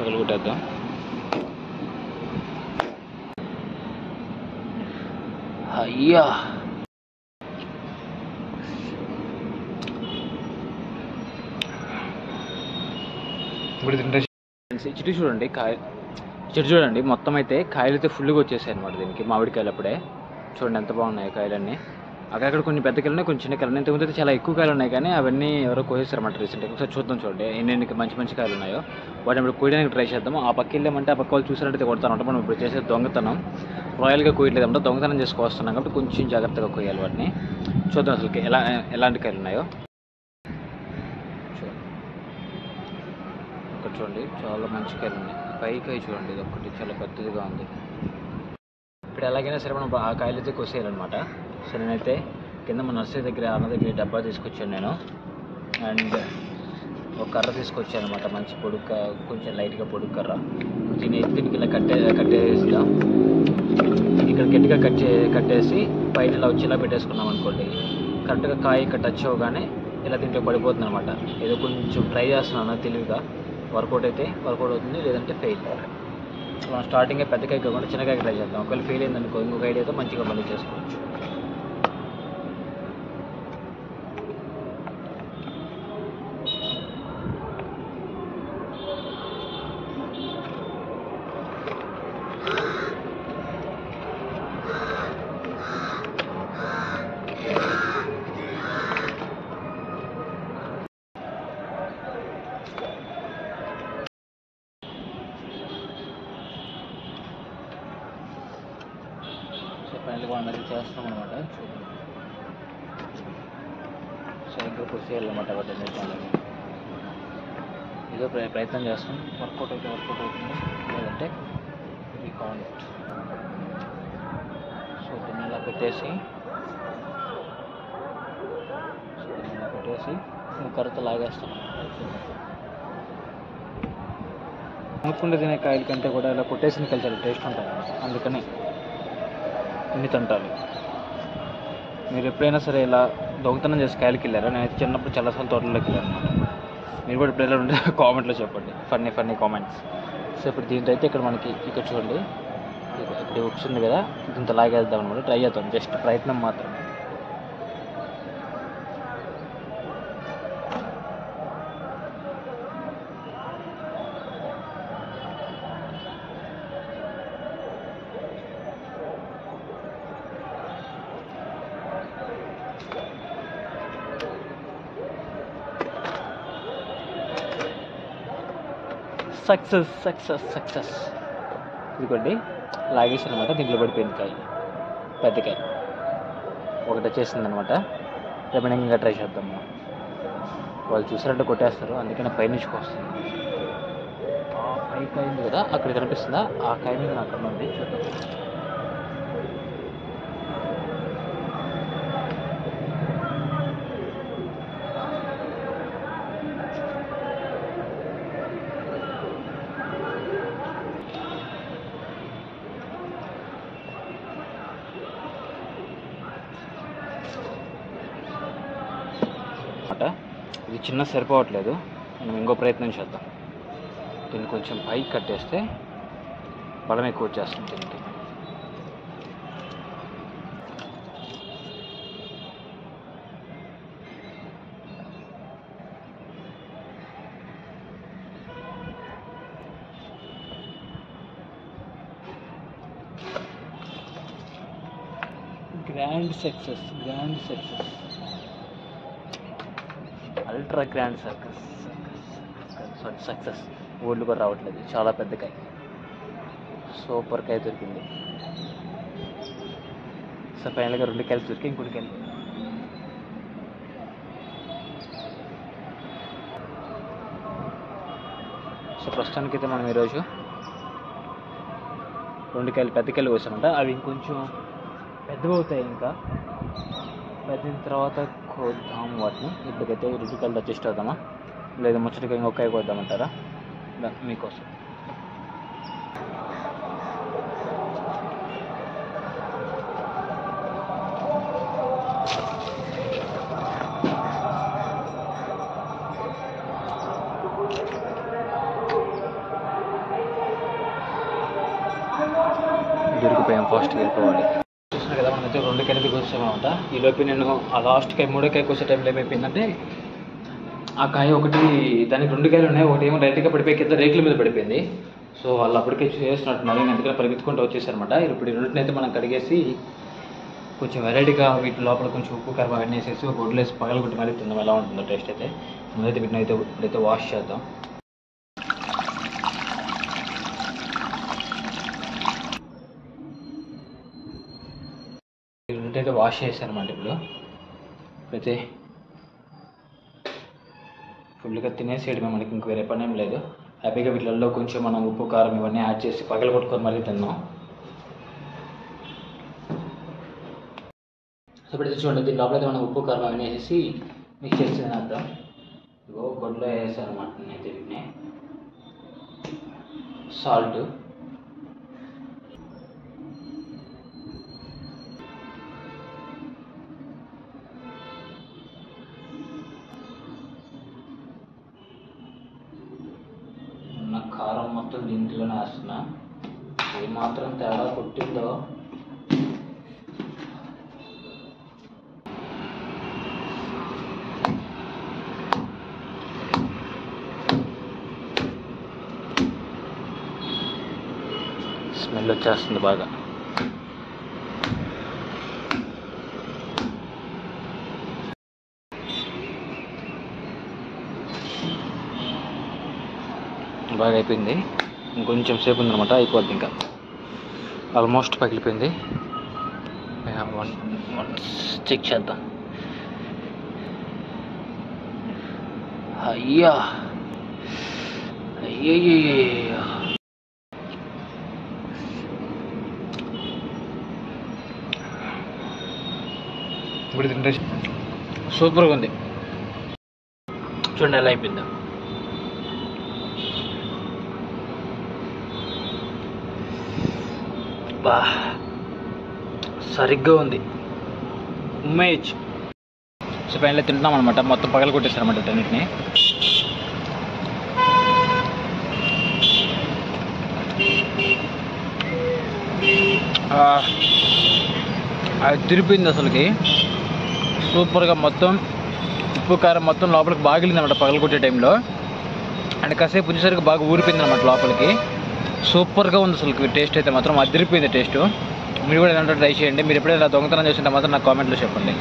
పగలగొట్టేద్దాం. అయ్యా ఇప్పుడు చెట్టు చూడండి, చెట్టు చూడండి, మొత్తం అయితే కాయలు అయితే ఫుల్గా వచ్చేసాయి అనమాట దీనికి. మామిడికాయలు అప్పుడే చూడండి ఎంత బాగున్నాయి కాయలన్నీ. అక్కడక్కడ కొన్ని పెద్ద కాయలు ఉన్నాయి, కొన్ని చిన్న కాయలు ఉన్నాయి. ఇంతకుముందు అయితే చాలా ఎక్కువ కాయలు ఉన్నాయి, కానీ అవన్నీ ఎవరో కోసేస్తారన్నమాట రీసెంట్గా. ఒకసారి చూద్దాం చూడండి ఎన్ని మంచి మంచి కాయలు ఉన్నాయో. వాటిని ఇప్పుడు కోయడానికి ట్రై చేద్దాం. ఆ పక్క వెళ్ళామంటే ఆ పక్క వాళ్ళు చూసారంటే కొడతారంట. మనం ఇప్పుడు చేసే దొంగతనం రాయల్గా కోయట్లేదు అంటే దొంగతనం చేసుకొస్తున్నాం కాబట్టి కొంచెం జాగ్రత్తగా కోయాలి వాటిని. చూద్దాం అసలుకి ఎలాంటి కాయలు ఉన్నాయో. ఒకటి చూడండి చాలా మంచి కాయలు ఉన్నాయి. పైకాయ చూడండి, ఇది ఒకటి చాలా పెద్దదిగా ఉంది. ఇప్పుడు ఎలాగైనా సరే మనం ఆ కాయలు అయితే కోసేయాలన్నమాట. సో నేనైతే కింద మన నర్సరీ దగ్గర అన్న దగ్గర డబ్బా తీసుకొచ్చాను నేను. అండ్ ఒక కర్ర తీసుకొచ్చాను అనమాట, మంచి పొడుక్క, కొంచెం లైట్గా పొడుగు కర్ర. దీనికి ఇలా కట్టేస్తాం. ఇక్కడ గట్టిగా కట్టేసి పైన ఇలా వచ్చేలా పెట్టేసుకున్నాం అనుకోండి. కరెక్ట్గా కాయ ఇక్కడ టచ్ అవ్వగానే ఇలా దీంట్లో పడిపోతుంది అనమాట. ఏదో కొంచెం ట్రై చేస్తున్నాను తెలివిగా. వర్కౌట్ అయితే వర్కౌట్ అవుతుంది, లేదంటే ఫెయిల్. మనం స్టార్టింగే పెద్ద కాయ కాకుండా చిన్న కాయ ట్రై చేద్దాం. ఒకవేళ ఫెయిల్ అయిందనుకో ఇంకొక ఐడియాతో మంచిగా మళ్ళీ చేసుకోవచ్చు. ఫైనల్గా మనం అది చేస్తాం అనమాట. చూద్దాం సరిగ్గా కొసేయాలన్నమాట వాటిని. ఏదో ప్రయత్నం చేస్తాం. వర్కౌట్ అయితే వర్కౌట్ అవుతుంది, లేదంటే ఇది కౌంట్. సో దీన్ని ఇలా పెట్టేసి కర్రతో లాగేస్తాం అనమాట. కొనుక్కుంటే తినే కాయల కంటే కూడా ఇలా కొట్టేసిన కాయలు చాలా టేస్ట్ ఉంటాయి అన్నమాట. అందుకని ఇన్ని తంటాలు. మీరు ఎప్పుడైనా సరే ఇలా దొంగతనం చేసి కాయలకి వెళ్ళారా? నేనైతే చిన్నప్పుడు చాలాసార్లు తోటలోకి వెళ్ళాను అనమాట. మీరు కూడా ఇప్పుడు ఎలా ఉంటే కామెంట్లో చెప్పండి, ఫన్నీ కామెంట్స్. సో ఇప్పుడు దీంతో అయితే ఇక్కడ మనకి ఇక్కడ చూడండి, ఇక్కడ వచ్చింది కదా, దీంతో లాగేద్దాం అనమాట. ట్రై చేద్దాం, జస్ట్ ప్రయత్నం మాత్రం. సక్సెస్ ఇదిగోండి, లాగేసి అనమాట. దీంట్లో పడిపోయింది కాయ, పెద్ద కాయ ఒకటి వచ్చేసింది అనమాట. రిమైనింగ్ ఇంకా ట్రై చేద్దాం. వాళ్ళు చూసారంటే కొట్టేస్తారు, అందుకని పైనుంచి వస్తుంది. ఆ పై కాయ ఉంది కదా అక్కడ కనిపిస్తుందా, ఆ కాయ మీద నాకు ఉంది. చూద్దాం. ఇది చిన్న సరిపోవట్లేదు, మనం ఇంకో ప్రయత్నం చేద్దాం. దీన్ని కొంచెం పైకి కట్టేస్తే బలం ఎక్కువ వచ్చేస్తుంది దీనికి. Grand success ultra grand success. ఊళ్ళు కూడా రావట్లేదు, చాలా పెద్ద కాయ, సూపర్ కాయ దొరికింది. సో ఫైనల్గా 2 కాయలు దొరికి ఇంకోటి కాయలు. సో ప్రస్తుతానికైతే మనం ఈరోజు 2 కాయలు పెద్ద కాయలు కోసామంట. అవి ఇంకొంచెం పెద్దవి అవుతాయి, ఇంకా పెద్ద తర్వాత కోద్దాం వాటిని. ఇప్పటికైతే 2 కాయలు అడ్జస్ట్ అవుదామా, లేదా ముచ్చటిగా ఇంకొక కాయ కోద్దామంటారా? మీకోసం వెళ్ళిపోయాం, ఫాస్ట్గా వెళ్ళిపోవాలి. చూస్తున్నారు కదా, మనమైతే 2 కాయలు కోసామన్నమాట. ఈలోపు నేను ఆ లాస్ట్ కాయ 3వ కాయ కోసే టైంలో ఏమైపోయిందంటే ఆ కాయ ఒకటి, దానికి 2 కాయలు ఉన్నాయి, ఒకటి ఏమో డైరెక్ట్గా పడిపోయి కింద రేకుల మీద పడిపోయింది. సో వాళ్ళు అప్పటికే చేస్తున్నట్టున్నారు, నేను అందుకని పరిగెత్తుకుంటూ వచ్చేసారనమాట. ఇప్పుడు ఈ రెండింటిని అయితే మనం కడిగేసి కొంచెం వెరైటీగా వీటి లోపల కొంచెం ఉప్పు కారం అవన్నీ వేసేసి ఒక వడ్లేసి పగలగొట్టి మరీ తిందాం, ఎలా ఉంటుందో టేస్ట్ అయితే. ముందైతే వీటిని అయితే ఇప్పుడైతే వాష్ చేద్దాం. అయితే వాష్ చేశారన్నమాట. ఇప్పుడైతే ఫుల్గా తినేసేయడమే, మనకి ఇంక వేరే పని ఏం లేదు. హ్యాపీగా వీటిల్లో కొంచెం మనం ఉప్పు కారం ఇవన్నీ యాడ్ చేసి పగలగొట్టుకొని మరీ తిన్నాం. సో ఇప్పుడైతే చూడండి, దీని లోపలైతే మనం ఉప్పు కారం అవన్నీ వేసి మిక్స్ చేసి తినేద్దాం. ఇగో గొడ్లో వేసాను అనమాట నేనైతే వీటిని. సాల్ట్, కారం మొత్తం దీంట్లోనే వేస్తున్నా. ఏ మాత్రం తేడా కొట్టిందో స్మెల్ వచ్చేస్తుంది బాగా. బాగా అయిపోయింది, ఇంకొంచెం సేపు ఉందన్నమాట, అయిపోద్ది. ఇంకా ఆల్మోస్ట్ పగిలిపోయింది. చెక్ చేద్దాం. అయ్యా అయ్యయ్యో, ఇప్పుడు తింటే సూపర్గా ఉంది. చూడండి ఎలా అయిపోయిందా. బా సరిగ్గా ఉంది, ఉమ్మేయచ్చు. సో పైన తింటున్నాం అనమాట, మొత్తం పగలు కొట్టేస్తారన్నమాట అన్నింటినీ. అది తిరిపోయింది అసలుకి, సూపర్గా మొత్తం ఉప్పు కారం మొత్తం లోపలికి బాగిలింది అనమాట పగలు కొట్టే టైంలో. అండ్ కాసేపు ఉంచేసరికి బాగా ఊరిపోయింది అనమాట లోపలికి. సూపర్గా ఉంది అసలు, టేస్ట్ అయితే మాత్రం అదిరిపోయింది టేస్ట్. మీరు కూడా ఏదంటే ట్రై చేయండి. మీరు ఎప్పుడైనా దొంగతనం చేస్తుంటే మాత్రం నాకు కామెంట్లో చెప్పండి.